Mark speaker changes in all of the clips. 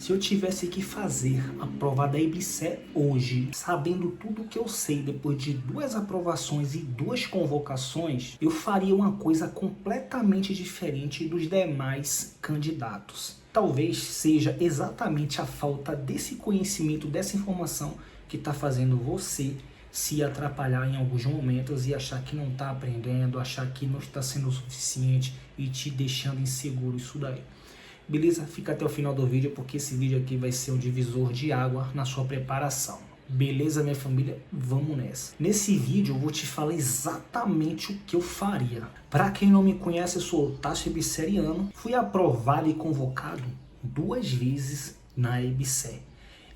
Speaker 1: Se eu tivesse que fazer a prova da IBSE hoje, sabendo tudo o que eu sei depois de 2 aprovações e 2 convocações, eu faria uma coisa completamente diferente dos demais candidatos. Talvez seja exatamente a falta desse conhecimento, dessa informação que está fazendo você se atrapalhar em alguns momentos e achar que não está aprendendo, achar que não está sendo o suficiente e te deixando inseguro isso daí. Beleza? Fica até o final do vídeo porque esse vídeo aqui vai ser um divisor de água na sua preparação. Beleza, minha família? Vamos nessa. Nesse vídeo eu vou te falar exatamente o que eu faria. Para quem não me conhece, eu sou o Tássio Ibseriano. Fui aprovado e convocado 2 vezes na IBSE.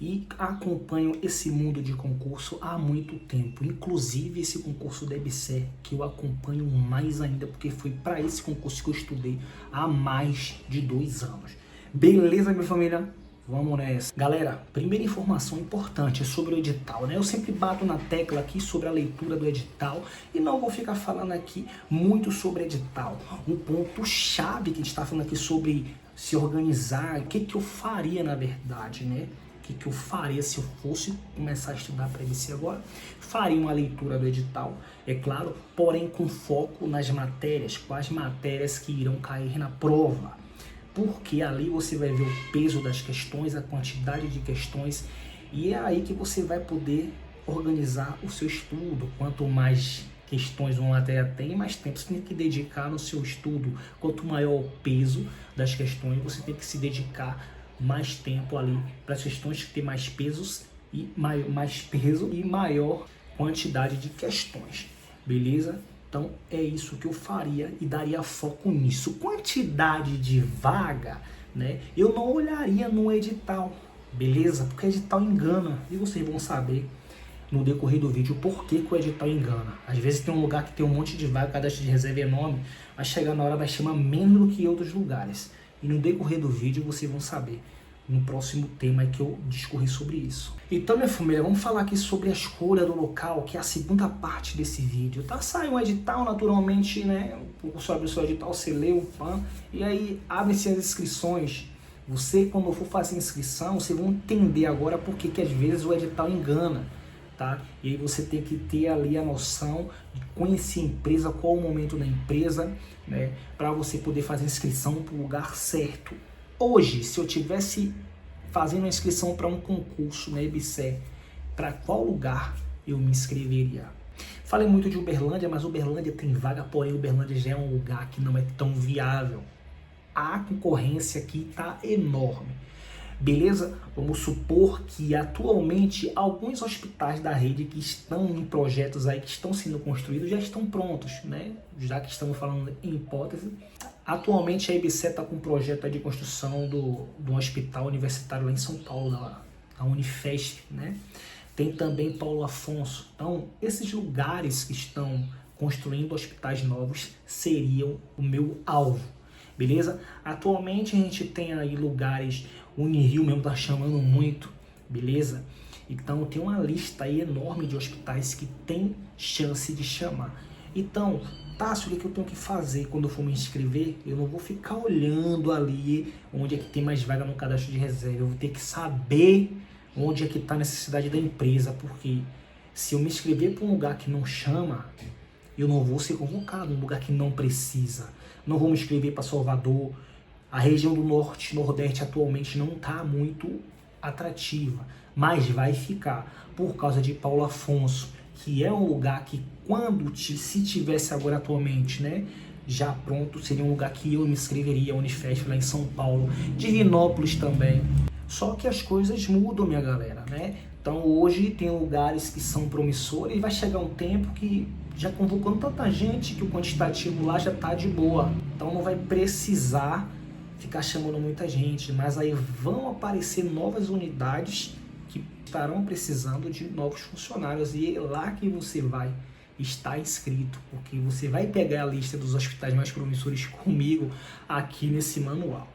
Speaker 1: E acompanho esse mundo de concurso há muito tempo. Inclusive esse concurso da IBSE, que eu acompanho mais ainda, porque foi para esse concurso que eu estudei há mais de 2 anos. Beleza, minha família? Vamos nessa. Galera, primeira informação importante é sobre o edital, né? Eu sempre bato na tecla aqui sobre a leitura do edital e não vou ficar falando aqui muito sobre edital. Um ponto chave que a gente está falando aqui sobre se organizar, o que eu faria na verdade, né? O que eu faria se eu fosse começar a estudar para IBSE agora? Faria uma leitura do edital, é claro, porém com foco nas matérias, quais matérias que irão cair na prova. Porque ali você vai ver o peso das questões, a quantidade de questões, e é aí que você vai poder organizar o seu estudo. Quanto mais questões uma matéria tem, mais tempo você tem que dedicar no seu estudo. Quanto maior o peso das questões, você tem que se dedicar mais tempo ali para as questões que tem mais pesos e mais peso e maior quantidade de questões, beleza? Então é isso que eu faria e daria foco nisso. Quantidade de vaga, né? Eu não olharia no edital, beleza? Porque o edital engana e vocês vão saber no decorrer do vídeo por que o edital engana. Às vezes tem um lugar que tem um monte de vaga, cadastro de reserva enorme, vai chegar na hora, vai chamar menos do que outros lugares. E no decorrer do vídeo vocês vão saber no próximo tema que eu discorri sobre isso. Então, minha família, vamos falar aqui sobre a escolha do local, que é a segunda parte desse vídeo, tá? Sai um edital, naturalmente, né? O curso abre o seu edital, você lê o PAN, e aí abrem-se as inscrições. Você, quando for fazer inscrição, vocês vão entender agora por que às vezes o edital engana, tá? E aí você tem que ter ali a noção de conhecer a empresa, qual o momento da empresa, né? Para você poder fazer inscrição para o lugar certo. Hoje, se eu tivesse fazendo uma inscrição para um concurso na IBSE, para qual lugar eu me inscreveria? Falei muito de Uberlândia, mas Uberlândia tem vaga, porém Uberlândia já é um lugar que não é tão viável. A concorrência aqui está enorme. Beleza? Vamos supor que atualmente alguns hospitais da rede que estão em projetos aí que estão sendo construídos já estão prontos, né? Já que estamos falando em hipótese. Atualmente a IBSE está com um projeto de construção do hospital universitário lá em São Paulo, a Unifesp, né? Tem também Paulo Afonso. Então, esses lugares que estão construindo hospitais novos seriam o meu alvo, beleza? Atualmente a gente tem aí lugares, Unirio mesmo está chamando muito, beleza? Então tem uma lista aí enorme de hospitais que tem chance de chamar. Então, Tássio, o que eu tenho que fazer quando eu for me inscrever? Eu não vou ficar olhando ali onde é que tem mais vaga no cadastro de reserva. Eu vou ter que saber onde é que está a necessidade da empresa, porque se eu me inscrever para um lugar que não chama, eu não vou ser convocado, um lugar que não precisa. Não vou me inscrever para Salvador. A região do Norte, Nordeste atualmente não está muito atrativa, mas vai ficar por causa de Paulo Afonso, que é um lugar que se tivesse agora atualmente, né, já pronto, seria um lugar que eu me inscreveria, a Unifesp lá em São Paulo, Divinópolis também. Só que as coisas mudam, minha galera, né? Então hoje tem lugares que são promissores e vai chegar um tempo que já convocando tanta gente que o quantitativo lá já tá de boa. Então não vai precisar ficar chamando muita gente, mas aí vão aparecer novas unidades que estarão precisando de novos funcionários e é lá que você vai estar inscrito, porque você vai pegar a lista dos hospitais mais promissores comigo aqui nesse manual,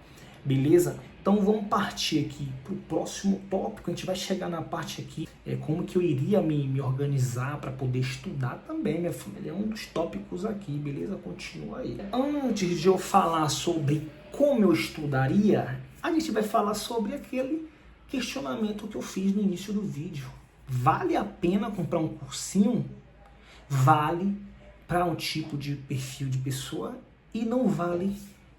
Speaker 1: beleza? Então vamos partir aqui para o próximo tópico. A gente vai chegar na parte aqui, como que eu iria me organizar para poder estudar também, minha família. É um dos tópicos aqui, beleza? Continua aí. Antes de eu falar sobre como eu estudaria, a gente vai falar sobre aquele questionamento que eu fiz no início do vídeo. Vale a pena comprar um cursinho? Vale para um tipo de perfil de pessoa e não vale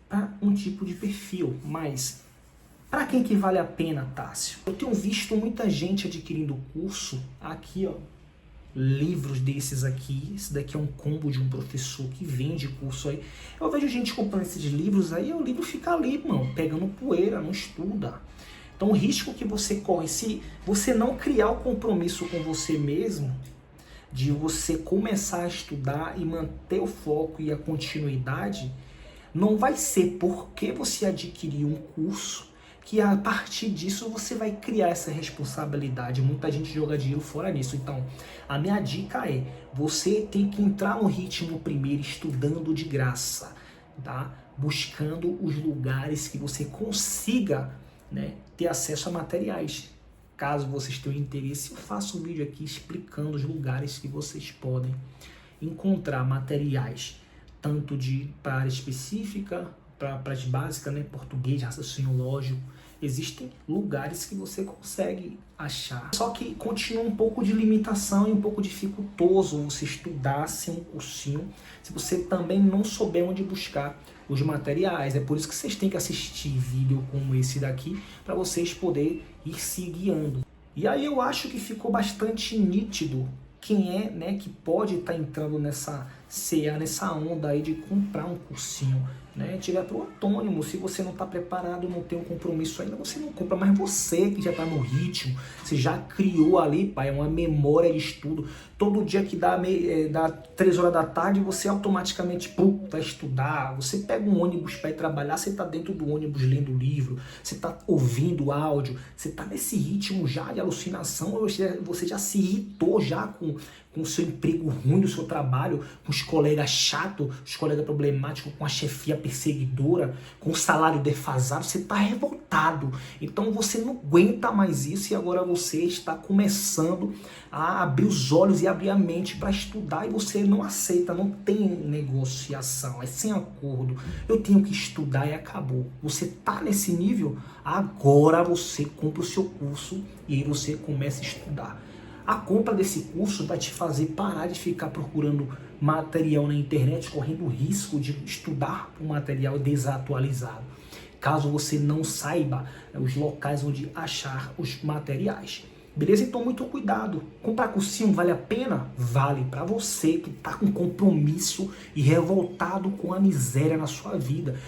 Speaker 1: para um tipo de perfil. Mas para quem que vale a pena, Tássio? Eu tenho visto muita gente adquirindo curso aqui, ó. Livros desses aqui, esse daqui é um combo de um professor que vende curso aí. Eu vejo gente comprando esses livros aí, o livro fica ali, mano, pegando poeira, não estuda. Então o risco que você corre, se você não criar o compromisso com você mesmo, de você começar a estudar e manter o foco e a continuidade, não vai ser porque você adquiriu um curso que a partir disso você vai criar essa responsabilidade. Muita gente joga dinheiro fora nisso. Então, a minha dica é, você tem que entrar no ritmo primeiro, estudando de graça, tá? Buscando os lugares que você consiga, né, ter acesso a materiais. Caso vocês tenham interesse, eu faço um vídeo aqui explicando os lugares que vocês podem encontrar materiais, tanto para área específica, para as básicas, né, português, raciocínio lógico. Existem lugares que você consegue achar. Só que continua um pouco de limitação e um pouco dificultoso você estudar sem um cursinho, se você também não souber onde buscar os materiais. É por isso que vocês têm que assistir vídeo como esse daqui, para vocês poderem ir se guiando. E aí eu acho que ficou bastante nítido quem é, né, que pode estar entrando nessa onda aí de comprar um cursinho, né? Tiver para o autônomo. Se você não está preparado, não tem um compromisso ainda, você não compra. Mas você que já está no ritmo, você já criou ali, pai, uma memória de estudo. Todo dia que dá 3 horas da tarde, você automaticamente vai estudar. Você pega um ônibus para ir trabalhar, você está dentro do ônibus lendo livro, você está ouvindo áudio, você está nesse ritmo já de alucinação, você já se irritou já com o seu emprego ruim, o seu trabalho, com os colegas chatos, os colegas problemáticos, com a chefia perseguidora, com o salário defasado, você está revoltado. Então você não aguenta mais isso e agora você está começando a abrir os olhos e abrir a mente para estudar e você não aceita, não tem negociação, é sem acordo. Eu tenho que estudar e acabou. Você está nesse nível, agora você compra o seu curso e aí você começa a estudar. A compra desse curso vai te fazer parar de ficar procurando material na internet, correndo o risco de estudar um material desatualizado, caso você não saiba os locais onde achar os materiais. Beleza? Então muito cuidado. Comprar cursinho vale a pena? Vale, para você que está com compromisso e revoltado com a miséria na sua vida.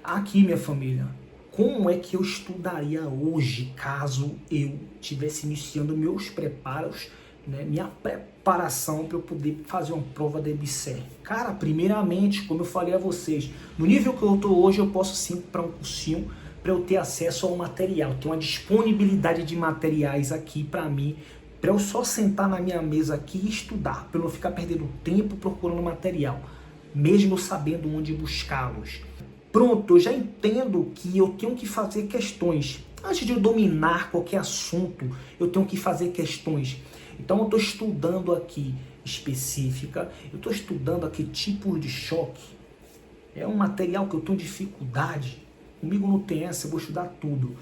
Speaker 1: Aqui, minha família, como é que eu estudaria hoje caso eu estivesse iniciando meus preparos, né, minha preparação para eu poder fazer uma prova da EBSER? Cara, primeiramente, como eu falei a vocês, no nível que eu estou hoje, eu posso sim comprar um cursinho para eu ter acesso ao material, ter uma disponibilidade de materiais aqui para mim, para eu só sentar na minha mesa aqui e estudar, para eu não ficar perdendo tempo procurando material, mesmo sabendo onde buscá-los. Pronto, eu já entendo que eu tenho que fazer questões. Antes de eu dominar qualquer assunto, eu tenho que fazer questões. Então eu estou estudando aqui específica, eu estou estudando aqui tipos de choque. É um material que eu tenho dificuldade. Comigo não tem essa, eu vou estudar tudo.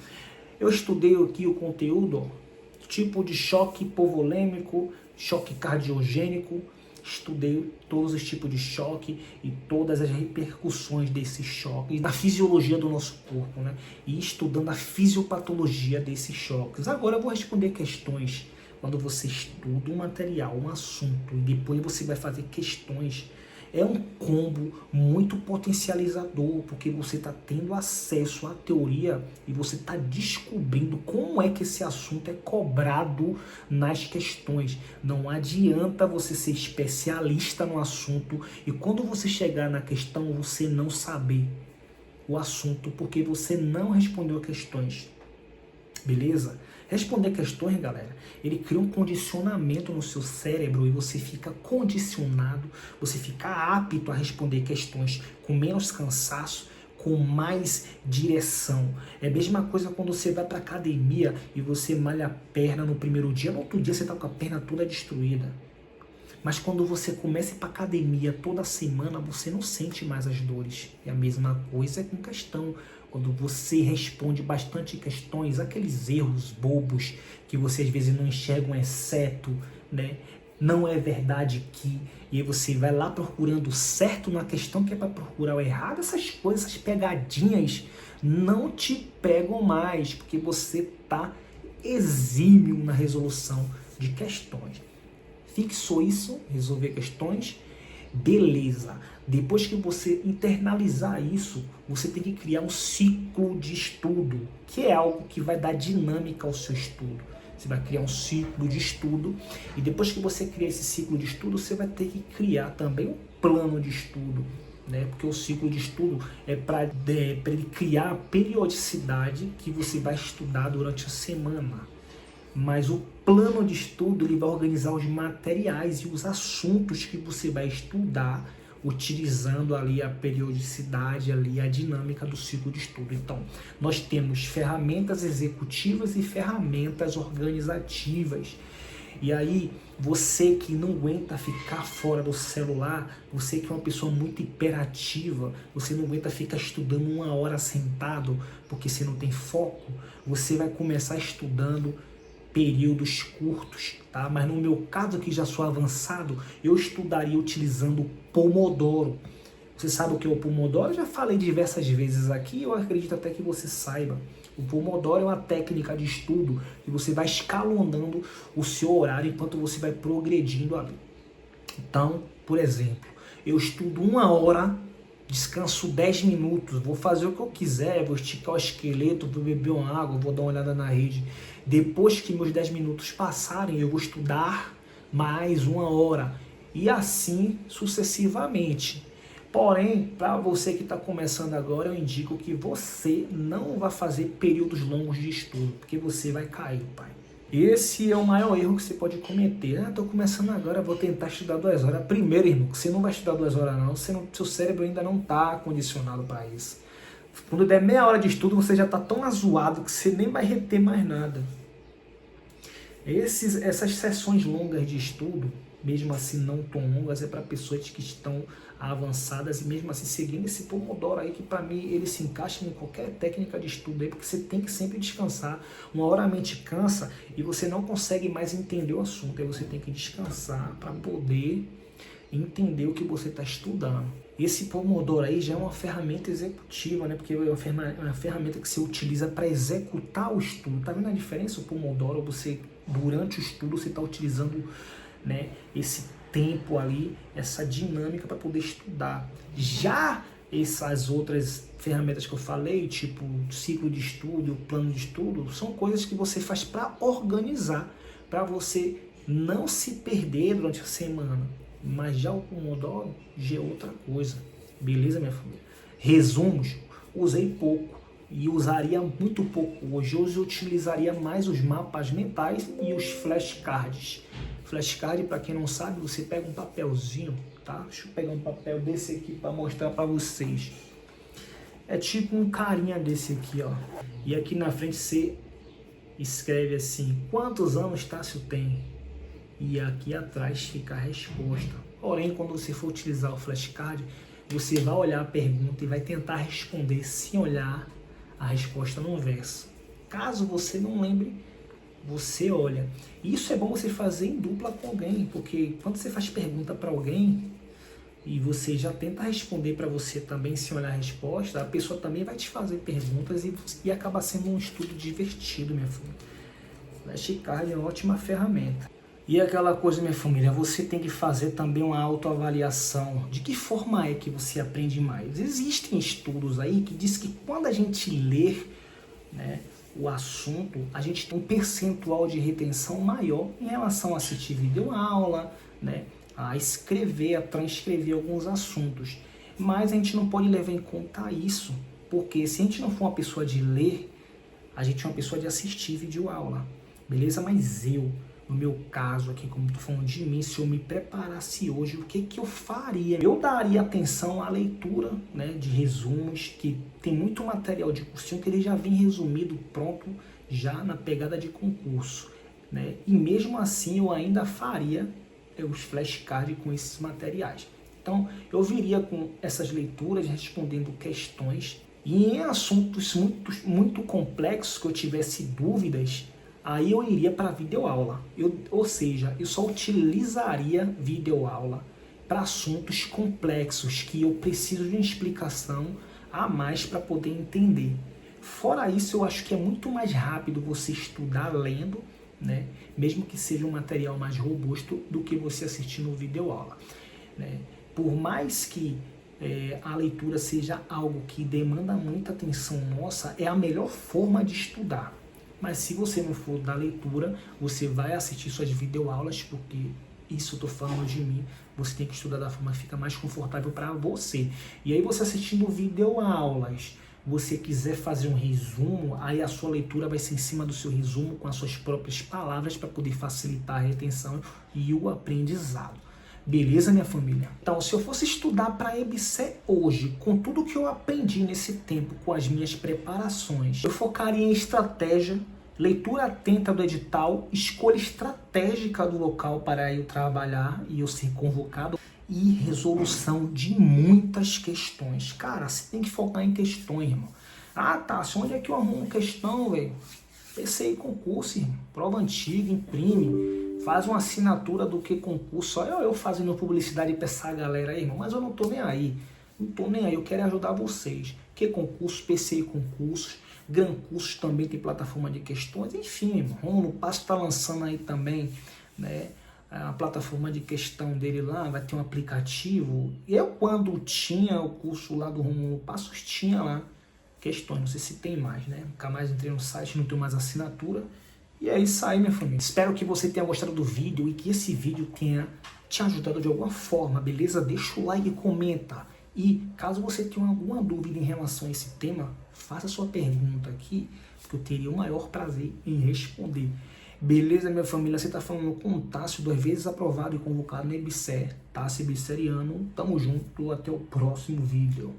Speaker 1: Eu estudei aqui o conteúdo, ó, tipo de choque hipovolêmico, choque cardiogênico. Estudei todos os tipos de choque e todas as repercussões desse choque e da fisiologia do nosso corpo, né? E estudando a fisiopatologia desses choques. Agora eu vou responder questões. Quando você estuda um material, um assunto, e depois você vai fazer questões, é um combo muito potencializador, porque você está tendo acesso à teoria e você está descobrindo como é que esse assunto é cobrado nas questões. Não adianta você ser especialista no assunto e quando você chegar na questão você não saber o assunto porque você não respondeu questões. Beleza? Responder questões, galera, ele cria um condicionamento no seu cérebro e você fica condicionado, você fica apto a responder questões com menos cansaço, com mais direção. É a mesma coisa quando você vai para academia e você malha a perna no primeiro dia, no outro dia você está com a perna toda destruída. Mas quando você começa a ir para academia toda semana, você não sente mais as dores. É a mesma coisa com questão. quando você responde bastante questões, aqueles erros bobos que você às vezes não enxerga um exceto, né? Não é verdade que, e aí você vai lá procurando o certo na questão que é para procurar o errado, essas coisas, essas pegadinhas não te pegam mais, porque você está exímio na resolução de questões. Fixou isso, resolver questões, beleza. Depois que você internalizar isso, você tem que criar um ciclo de estudo, que é algo que vai dar dinâmica ao seu estudo. Você vai criar um ciclo de estudo e depois que você criar esse ciclo de estudo, você vai ter que criar também um plano de estudo, né? Porque o ciclo de estudo é para ele criar a periodicidade que você vai estudar durante a semana. Mas o plano de estudo ele vai organizar os materiais e os assuntos que você vai estudar utilizando ali a periodicidade, ali a dinâmica do ciclo de estudo. Então, nós temos ferramentas executivas e ferramentas organizativas. E aí, você que não aguenta ficar fora do celular, você que é uma pessoa muito hiperativa, você não aguenta ficar estudando 1 hora sentado porque você não tem foco, você vai começar estudando períodos curtos, tá? Mas no meu caso, que já sou avançado, eu estudaria utilizando o Pomodoro. Você sabe o que é o Pomodoro? Eu já falei diversas vezes aqui, eu acredito até que você saiba. O Pomodoro é uma técnica de estudo que você vai escalonando o seu horário enquanto você vai progredindo ali. Então, por exemplo, eu estudo 1 hora, descanso 10 minutos, vou fazer o que eu quiser, vou esticar o esqueleto, vou beber uma água, vou dar uma olhada na rede. Depois que meus 10 minutos passarem, eu vou estudar mais 1 hora e assim sucessivamente. Porém, para você que está começando agora, eu indico que você não vai fazer períodos longos de estudo, porque você vai cair, pai. Esse é o maior erro que você pode cometer. Estou começando agora, vou tentar estudar 2 horas. Primeiro, irmão, você não vai estudar 2 horas não, seu cérebro ainda não está condicionado para isso. Quando der meia hora de estudo, você já está tão azoado que você nem vai reter mais nada. Essas sessões longas de estudo, mesmo assim não tão longas, é para pessoas que estão avançadas e mesmo assim seguindo esse Pomodoro aí, que para mim ele se encaixa em qualquer técnica de estudo aí, porque você tem que sempre descansar. 1 hora a mente cansa e você não consegue mais entender o assunto, aí você tem que descansar para poder entender o que você está estudando. Esse Pomodoro aí já é uma ferramenta executiva, né? Porque é uma ferramenta que você utiliza para executar o estudo. Tá vendo a diferença? O Pomodoro, você durante o estudo você está utilizando, né, esse tempo ali, essa dinâmica para poder estudar. Já essas outras ferramentas que eu falei, tipo ciclo de estudo, plano de estudo, são coisas que você faz para organizar, para você não se perder durante a semana. Mas já o Pomodoro já é outra coisa. Beleza, minha família? Resumos, usei pouco e usaria muito pouco hoje. Hoje eu utilizaria mais os mapas mentais e os flashcards. Flashcard, para quem não sabe, você pega um papelzinho, tá? Deixa eu pegar um papel desse aqui para mostrar para vocês. É tipo um carinha desse aqui, ó. E aqui na frente você escreve assim: quantos anos Tássio tem? E aqui atrás fica a resposta. Porém, quando você for utilizar o flashcard, você vai olhar a pergunta e vai tentar responder sem olhar a resposta no verso. Caso você não lembre, você olha. Isso é bom você fazer em dupla com alguém, porque quando você faz pergunta para alguém e você já tenta responder para você também sem olhar a resposta, a pessoa também vai te fazer perguntas e acaba sendo um estudo divertido, minha filha. Flashcard é uma ótima ferramenta. E aquela coisa, minha família, você tem que fazer também uma autoavaliação. De que forma é que você aprende mais? Existem estudos aí que diz que quando a gente lê, né, o assunto, a gente tem um percentual de retenção maior em relação a assistir videoaula, né, a escrever, a transcrever alguns assuntos. Mas a gente não pode levar em conta isso, porque se a gente não for uma pessoa de ler, a gente é uma pessoa de assistir videoaula, beleza? Mas no meu caso aqui, como estou falando de mim, se eu me preparasse hoje, o que eu faria? Eu daria atenção à leitura, né, de resumos, que tem muito material de cursinho que ele já vem resumido, pronto, já na pegada de concurso, né? E mesmo assim eu ainda faria os flashcards com esses materiais. Então eu viria com essas leituras respondendo questões E em assuntos muito complexos que eu tivesse dúvidas, aí eu iria para a videoaula. Ou seja, eu só utilizaria videoaula para assuntos complexos que eu preciso de uma explicação a mais para poder entender. Fora isso, eu acho que é muito mais rápido você estudar lendo, né? Mesmo que seja um material mais robusto, do que você assistindo videoaula, né? Por mais que a leitura seja algo que demanda muita atenção nossa, é a melhor forma de estudar. Mas se você não for da leitura, você vai assistir suas videoaulas, porque isso eu estou falando de mim, você tem que estudar da forma que fica mais confortável para você. E aí você assistindo videoaulas, você quiser fazer um resumo, aí a sua leitura vai ser em cima do seu resumo, com as suas próprias palavras, para poder facilitar a retenção e o aprendizado. Beleza, minha família? Então, se eu fosse estudar para a EBSER hoje, com tudo que eu aprendi nesse tempo, com as minhas preparações, eu focaria em estratégia, leitura atenta do edital, escolha estratégica do local para eu trabalhar e eu ser convocado, e resolução de muitas questões. Cara, você tem que focar em questões, irmão. Ah, tá, onde é que eu arrumo questão, velho? PCI concurso, irmão. Prova antiga, imprime. Faz uma assinatura do que concurso. Olha eu fazendo publicidade pra essa galera aí, irmão. Mas eu não tô nem aí. Não tô nem aí. Eu quero ajudar vocês. Que concurso, PCI concursos. Gran Cursos também tem plataforma de questões. Enfim, irmão. Romulo Passo tá lançando aí também, né? A plataforma de questão dele lá, vai ter um aplicativo. Eu, quando tinha o curso lá do Romulo Passos, tinha lá questões. Não sei se tem mais, né? Nunca mais entrei no site, não tenho mais assinatura. E é isso aí, minha família. Espero que você tenha gostado do vídeo e que esse vídeo tenha te ajudado de alguma forma, beleza? Deixa o like e comenta. E caso você tenha alguma dúvida em relação a esse tema, faça sua pergunta aqui, porque eu teria o maior prazer em responder. Beleza, minha família? Você tá falando com o Tássio, 2 vezes aprovado e convocado na EBSER. Tássio EBSERiano. Tamo junto, até o próximo vídeo.